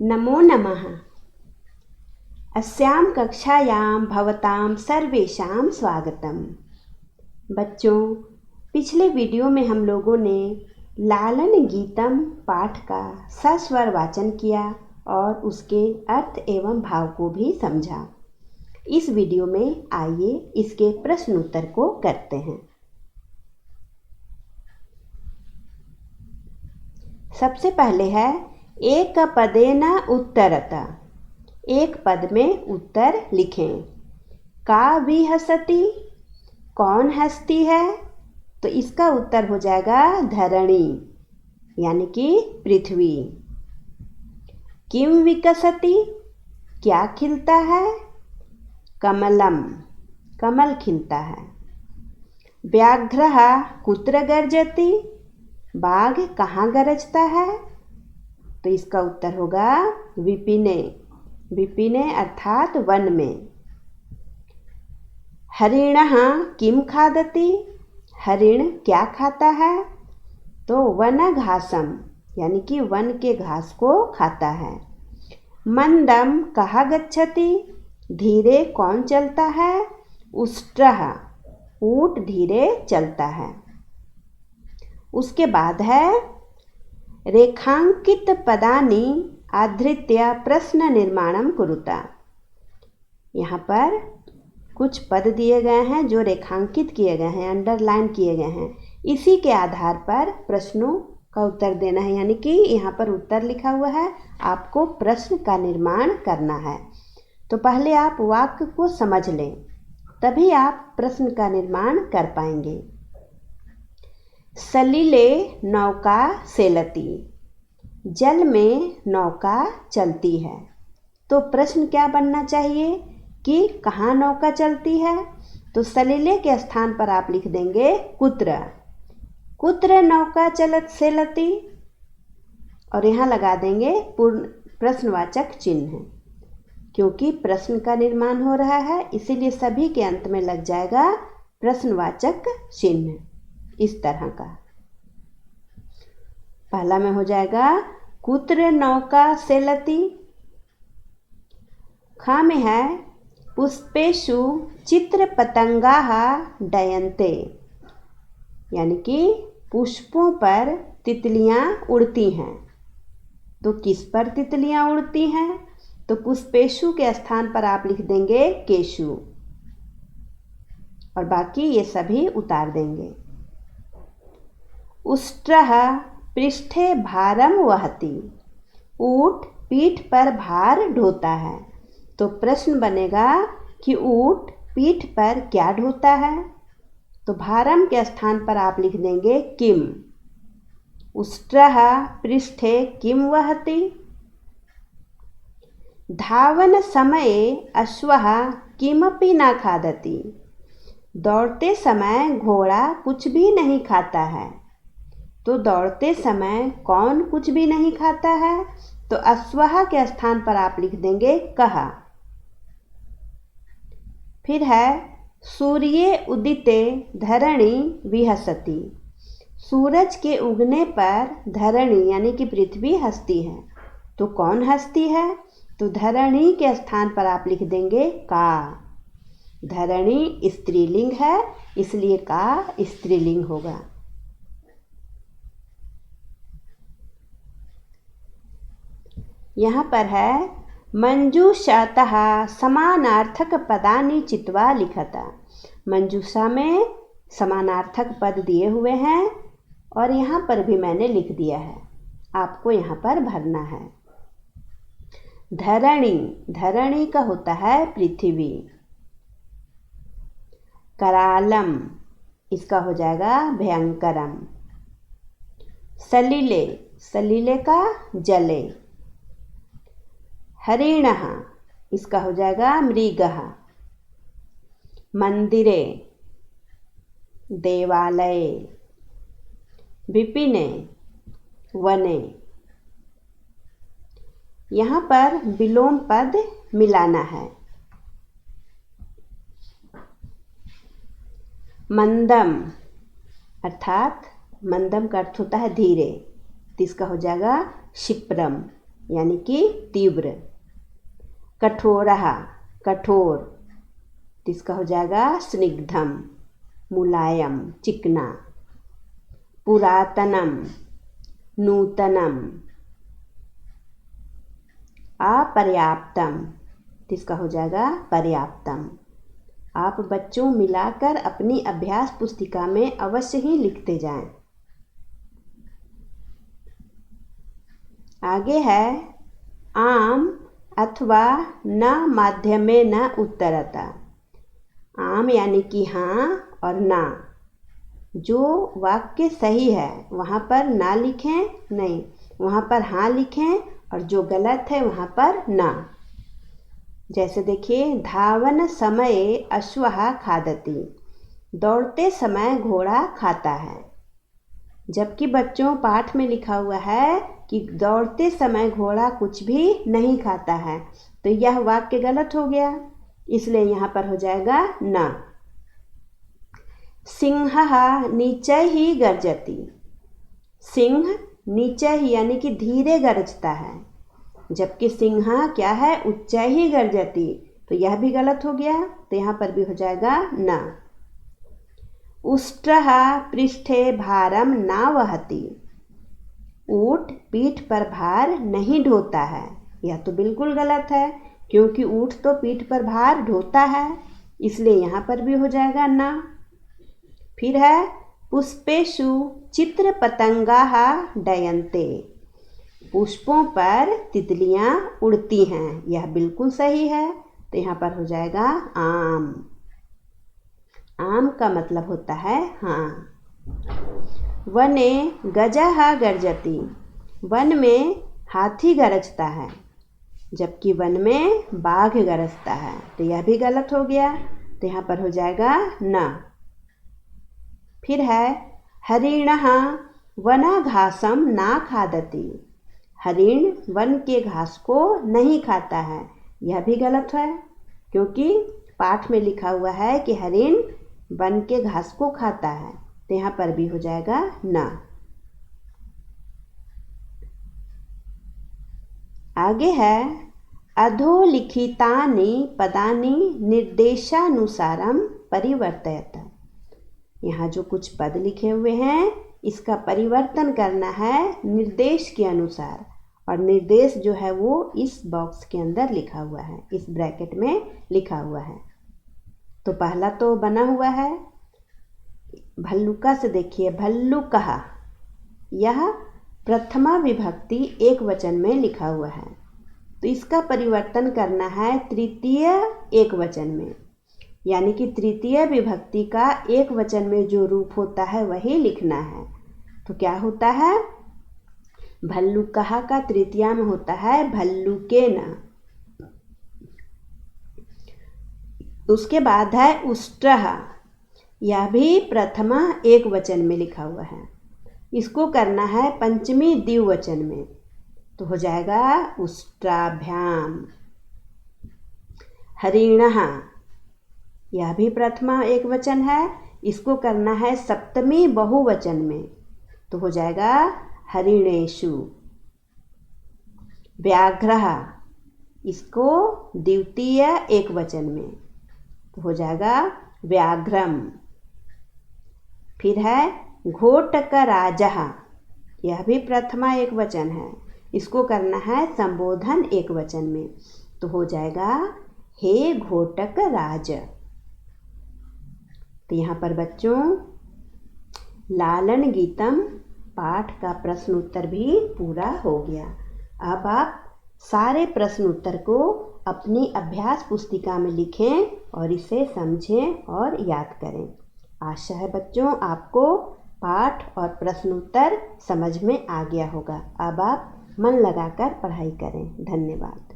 नमो नमः। अस्यां कक्षायां भवतां सर्वेषां स्वागतम। बच्चों, पिछले वीडियो में हम लोगों ने लालन गीतम पाठ का सस्वर वाचन किया और उसके अर्थ एवं भाव को भी समझा। इस वीडियो में आइए इसके प्रश्न उत्तर को करते हैं। सबसे पहले है एक पदेन उत्तरता। एक पद में उत्तर लिखें। का विहसति, कौन हंसती है? तो इसका उत्तर हो जाएगा धरणी यानी कि पृथ्वी। किम विकसति, क्या खिलता है? कमलम, कमल खिलता है। व्याघ्रः कुत्र गर्जति, बाघ कहाँ गरजता है? तो इसका उत्तर होगा विपिने, विपिने अर्थात वन में। हरिणः किम खादति, हरिण क्या खाता है? तो वन घासम यानी कि वन के घास को खाता है। मंदम कहाँ गच्छति, धीरे कौन चलता है? उष्ट्रः, ऊंट धीरे चलता है। उसके बाद है रेखांकित पदानि आधृत्य प्रश्न निर्माणम कुरुता। यहाँ पर कुछ पद दिए गए हैं जो रेखांकित किए गए हैं, अंडरलाइन किए गए हैं। इसी के आधार पर प्रश्नों का उत्तर देना है, यानी कि यहाँ पर उत्तर लिखा हुआ है, आपको प्रश्न का निर्माण करना है। तो पहले आप वाक्य को समझ लें, तभी आप प्रश्न का निर्माण कर पाएंगे। सलिले नौका सेलती, जल में नौका चलती है। तो प्रश्न क्या बनना चाहिए कि कहाँ नौका चलती है? तो सलिले के स्थान पर आप लिख देंगे कुत्र, कुत्र नौका चलत सेलती, और यहाँ लगा देंगे प्रश्नवाचक चिन्ह, क्योंकि प्रश्न का निर्माण हो रहा है, इसीलिए सभी के अंत में लग जाएगा प्रश्नवाचक चिन्ह। इस तरह का पहला में हो जाएगा कुत्र नौका सेलती। खा में है पुष्पेषु चित्र पतंगाः डयन्ते, यानी कि पुष्पों पर तितलियां उड़ती हैं। तो किस पर तितलियां उड़ती हैं? तो पुष्पेषु के स्थान पर आप लिख देंगे केशु, और बाकी ये सभी उतार देंगे। उष्ट्रः पृष्ठे भारम वहति, ऊंट पीठ पर भार ढोता है। तो प्रश्न बनेगा कि ऊंट पीठ पर क्या ढोता है? तो भारम के स्थान पर आप लिख देंगे किम। उष्ट्रः पृष्ठे किम वहति। धावन समये अश्वः किमपि न खादति, दौड़ते समय घोड़ा कुछ भी नहीं खाता है। तो दौड़ते समय कौन कुछ भी नहीं खाता है? तो अश्वः के स्थान पर आप लिख देंगे कहा। फिर है सूर्ये उदिते धरणी विहसति, सूरज के उगने पर धरणी यानी कि पृथ्वी हंसती है। तो कौन हंसती है? तो धरणी के स्थान पर आप लिख देंगे का। धरणी स्त्रीलिंग है, इसलिए का स्त्रीलिंग होगा। यहाँ पर है मंजूषातः समानार्थक पदानि चित्वा लिखता। मंजूषा में समानार्थक पद दिए हुए हैं और यहाँ पर भी मैंने लिख दिया है, आपको यहाँ पर भरना है। धरणी, धरणी का होता है पृथ्वी। करालम, इसका हो जाएगा भयंकरम। सलिले, सलिले का जले। हरिणः, इसका हो जाएगा मृगः। मंदिरे, देवालये। विपिने, वने। यहाँ पर विलोम पद मिलाना है। मंदम अर्थात मंदम का अर्थ होता है धीरे, तो इसका हो जाएगा क्षिप्रम। यानी कि तीव्र। कठोरः कठोर, तो इसका हो जाएगा स्निग्धम, मुलायम, चिकना। पुरातनम नूतनम। अपर्याप्तम, तो इसका हो जाएगा पर्याप्तम। आप बच्चों मिलाकर अपनी अभ्यास पुस्तिका में अवश्य ही लिखते जाएं। आगे है आम अथवा न माध्यमे न उत्तरता। आम यानी कि हाँ और ना। जो वाक्य सही है वहाँ पर ना लिखें, नहीं, वहाँ पर हाँ लिखें, और जो गलत है वहाँ पर ना। जैसे देखिए, धावन समये अश्वः खादति, दौड़ते समय घोड़ा खाता है। जबकि बच्चों पाठ में लिखा हुआ है कि दौड़ते समय घोड़ा कुछ भी नहीं खाता है, तो यह वाक्य गलत हो गया, इसलिए यहाँ पर हो जाएगा न। सिंहः नीचैः गर्जति, सिंह नीचैः यानी कि धीरे गरजता है, जबकि सिंह क्या है, उच्चैः गर्जति, तो यह भी गलत हो गया, तो यहाँ पर भी हो जाएगा न। उष्ट्रः पृष्ठे भारम न वहति, ऊँट पीठ पर भार नहीं ढोता है, यह तो बिल्कुल गलत है, क्योंकि ऊँट तो पीठ पर भार ढोता है, इसलिए यहाँ पर भी हो जाएगा ना। फिर है पुष्पेषु चित्र पतंगाः डयन्ते, पुष्पों पर तितलियाँ उड़ती हैं, यह बिल्कुल सही है, तो यहाँ पर हो जाएगा आम। आम का मतलब होता है हाँ। वने गजः गर्जति, वन में हाथी गरजता है, जबकि वन में बाघ गरजता है, तो यह भी गलत हो गया, तो यहाँ पर हो जाएगा न। फिर है हरिणः वनघासं न खादति, हरिण वन के घास को नहीं खाता है, यह भी गलत है, क्योंकि पाठ में लिखा हुआ है कि हरिण वन के घास को खाता है, तो यहाँ पर भी हो जाएगा न। आगे है अधोलिखितानि पदानि निर्देशानुसारम परिवर्तयत, यहाँ जो कुछ पद लिखे हुए हैं इसका परिवर्तन करना है निर्देश के अनुसार, और निर्देश जो है वो इस बॉक्स के अंदर लिखा हुआ है, इस ब्रैकेट में लिखा हुआ है। तो पहला तो बना हुआ है भल्लुका से, देखिए भल्लुकः, यह प्रथमा विभक्ति एक वचन में लिखा हुआ है, तो इसका परिवर्तन करना है तृतीय एक वचन में, यानी कि तृतीय विभक्ति का एक वचन में जो रूप होता है वही लिखना है। तो क्या होता है, भल्लुकः का तृतीया में होता है भल्लुकेन। उसके बाद है उष्ट्रः, यह भी प्रथमा एक वचन में लिखा हुआ है, इसको करना है पंचमी द्विवचन में, तो हो जाएगा उष्ट्राभ्याम। हरिणः, यह भी प्रथमा एक वचन है, इसको करना है सप्तमी बहुवचन में, तो हो जाएगा हरिणेषु। व्याघ्रः, इसको द्वितीय एक वचन में, तो हो जाएगा व्याघ्रम। फिर है घोटकराजः, यह भी प्रथमा एक वचन है, इसको करना है संबोधन एक वचन में, तो हो जाएगा हे घोटकराज। तो यहाँ पर बच्चों लालन गीतम पाठ का प्रश्न उत्तर भी पूरा हो गया। अब आप सारे प्रश्न उत्तर को अपनी अभ्यास पुस्तिका में लिखें और इसे समझें और याद करें। आशा है बच्चों आपको पाठ और प्रश्न उत्तर समझ में आ गया होगा। अब आप मन लगाकर पढ़ाई करें। धन्यवाद।